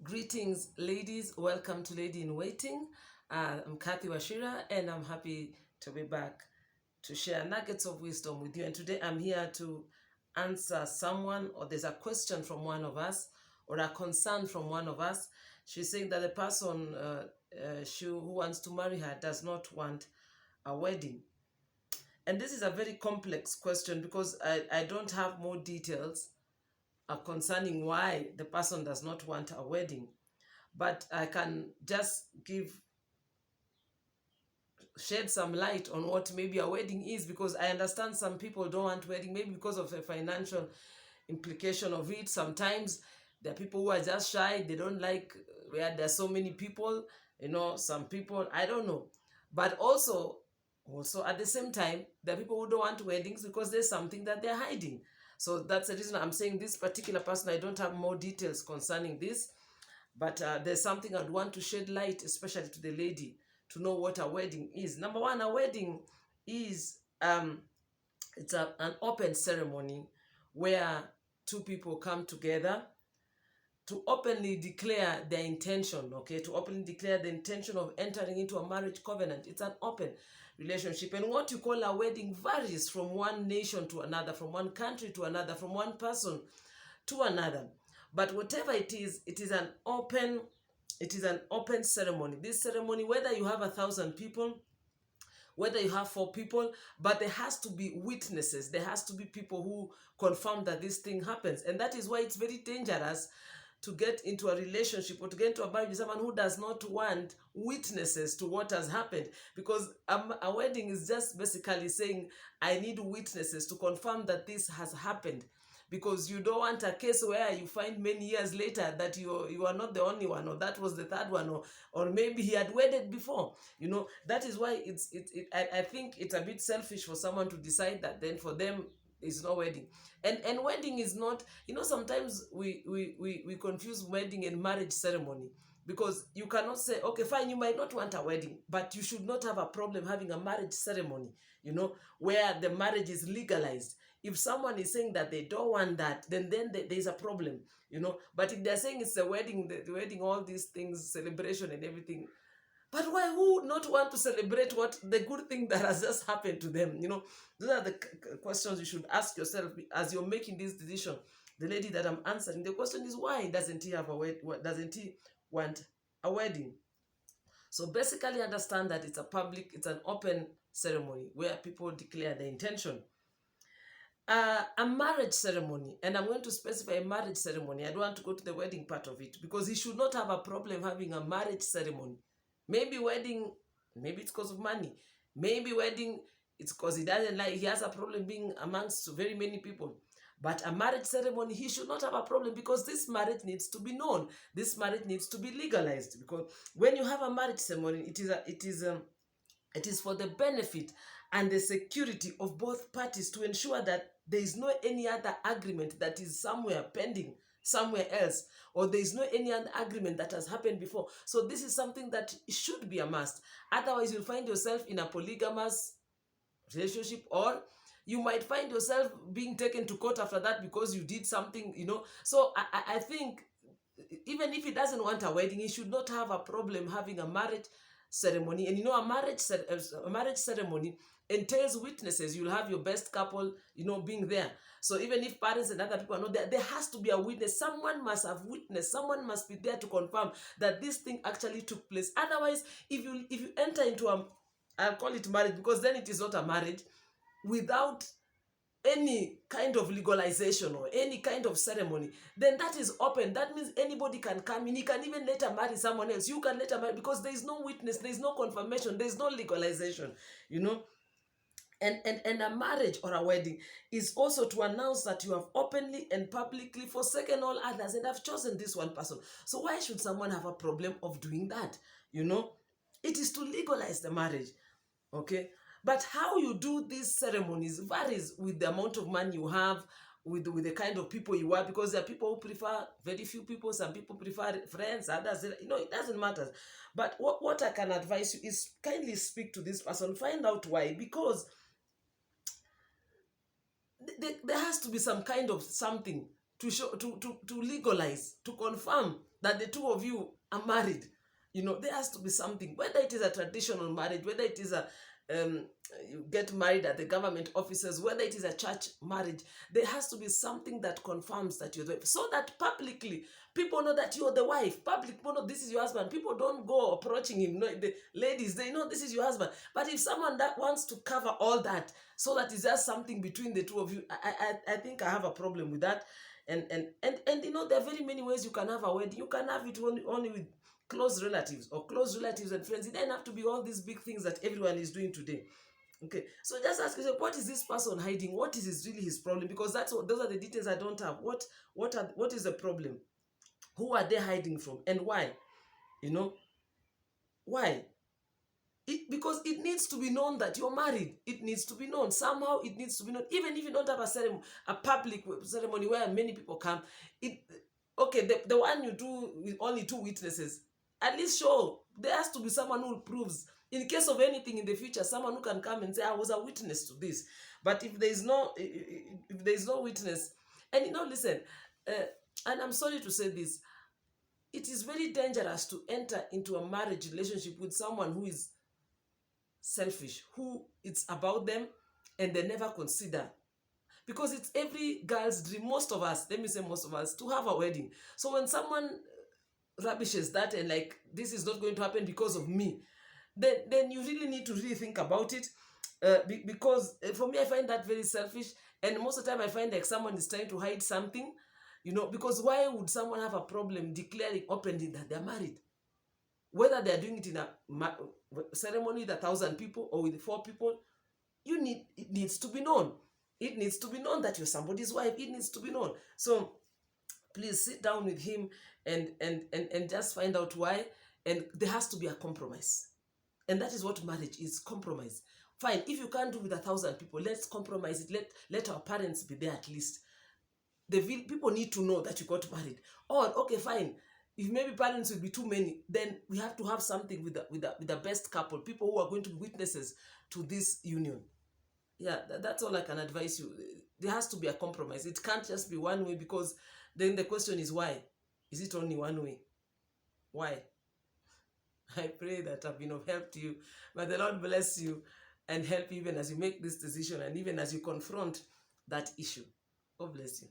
Greetings, ladies. Welcome to Lady in Waiting. I'm Kathy Washira, and I'm happy to be back to share nuggets of wisdom with you. And today I'm here to answer someone, or there's a question from one of us, or a concern from one of us. She's saying that the person who wants to marry her does not want a wedding. And this is a very complex question because I don't have more details concerning why the person does not want a wedding. But I can just shed some light on what maybe a wedding is, because I understand some people don't want wedding, maybe because of the financial implication of it. Sometimes there are people who are just shy, they don't like where there's so many people, some people, I don't know. But also at the same time, there are people who don't want weddings because there's something that they're hiding. So that's the reason I'm saying this particular person, I don't have more details concerning this. But there's something I'd want to shed light, especially to the lady, to know what a wedding is. Number one, a wedding is it's an open ceremony where two people come together to openly declare their intention, okay? To openly declare the intention of entering into a marriage covenant. It's an open relationship. And what you call a wedding varies from one nation to another, from one country to another, from one person to another. But whatever it is an open ceremony. This ceremony, whether you have 1,000 people, whether you have 4 people, but there has to be witnesses. There has to be people who confirm that this thing happens. And that is why it's very dangerous to get into a relationship or to get into a marriage with someone who does not want witnesses to what has happened. Because a wedding is just basically saying, I need witnesses to confirm that this has happened. Because you don't want a case where you find many years later that you are not the only one, or that was the third one, or maybe he had wedded before. That is why I think it's a bit selfish for someone to decide that then for them it's no wedding. And wedding is not, sometimes we confuse wedding and marriage ceremony. Because you cannot say, okay, fine, you might not want a wedding, but you should not have a problem having a marriage ceremony, where the marriage is legalized. If someone is saying that they don't want that, then there's a problem, But if they're saying it's a wedding, the wedding, all these things, celebration and everything, but why, who would not want to celebrate what the good thing that has just happened to them? Those are the questions you should ask yourself as you're making this decision. The lady that I'm answering, the question is, why doesn't he have a wedding? Doesn't he want a wedding? So basically understand that it's an open ceremony where people declare their intention. A marriage ceremony, and I'm going to specify a marriage ceremony. I don't want to go to the wedding part of it, because he should not have a problem having a marriage ceremony. Maybe wedding, maybe it's because of money. Maybe wedding, it's because he has a problem being amongst very many people. But a marriage ceremony, he should not have a problem, because this marriage needs to be known. This marriage needs to be legalized, because when you have a marriage ceremony, it is for the benefit and the security of both parties, to ensure that there is no any other agreement that is somewhere pending somewhere else, or there is no any other agreement that has happened before. So this is something that should be a must. Otherwise, you'll find yourself in a polygamous relationship, or you might find yourself being taken to court after that because you did something, So I think even if he doesn't want a wedding, he should not have a problem having a marriage ceremony. And a marriage ceremony entails witnesses. You'll have your best couple, being there. So even if parents and other people are not there, there has to be a witness. Someone must have witnessed. Someone must be there to confirm that this thing actually took place. Otherwise, if you enter into I'll call it marriage, because then it is not a marriage, without any kind of legalization or any kind of ceremony, then that is open. That means anybody can come in. He can even later marry someone else. You can later marry, because there is no witness, there is no confirmation, there is no legalization, And a marriage or a wedding is also to announce that you have openly and publicly forsaken all others and have chosen this one person. So why should someone have a problem of doing that? It is to legalize the marriage, okay? But how you do these ceremonies varies with the amount of money you have, with the kind of people you are, because there are people who prefer very few people, some people prefer friends, others, it doesn't matter. But what I can advise you is kindly speak to this person, find out why, because there has to be some kind of something to show, to legalize, to confirm that the two of you are married. You know, there has to be something, whether it is a traditional marriage, whether it is a you get married at the government offices, whether it is a church marriage, there has to be something that confirms that you're the wife, so that publicly people know that you're the wife. Public people know this is your husband. People don't go approaching him. No, the ladies, they know this is your husband. But if someone that wants to cover all that so that it's just something between the two of you, I think I have a problem with that. And you know, there are very many ways you can have a wedding. You can have it only with close relatives, or close relatives and friends. It doesn't have to be all these big things that everyone is doing today. Okay, so just ask yourself, what is this person hiding? What is really his problem? Because those are the details I don't have. What is the problem? Who are they hiding from, and why? You know, why? Because it needs to be known that you're married. It needs to be known. Somehow it needs to be known. Even if you don't have a public ceremony where many people come, okay, the one you do with only 2 witnesses, at least show. There has to be someone who proves. In case of anything in the future, someone who can come and say, I was a witness to this. But if there is no witness, and you know, listen, and I'm sorry to say this, it is very dangerous to enter into a marriage relationship with someone who is selfish, who it's about them and they never consider. Because it's every girl's dream, most of us, let me say most of us, to have a wedding. So when someone rubbishes that and like, this is not going to happen because of me, then you really need to really think about it. Because for me, I find that very selfish. And most of the time I find like someone is trying to hide something, you know, because why would someone have a problem declaring openly that they're married? Whether they're doing it in a ceremony with 1,000 people or with 4 people, it needs to be known. It needs to be known that you're somebody's wife. It needs to be known. So please sit down with him and just find out why. And there has to be a compromise. And that is what marriage is, compromise. Fine, if you can't do with 1,000 people, let's compromise it. Let our parents be there at least. People need to know that you got married. Or, okay, fine, if maybe parents will be too many, then we have to have something with the best couple, people who are going to be witnesses to this union. Yeah, that's all I can advise you. There has to be a compromise. It can't just be one way, because then the question is why? Is it only one way? Why? I pray that I've been of help to you. May the Lord bless you and help you even as you make this decision and even as you confront that issue. God bless you.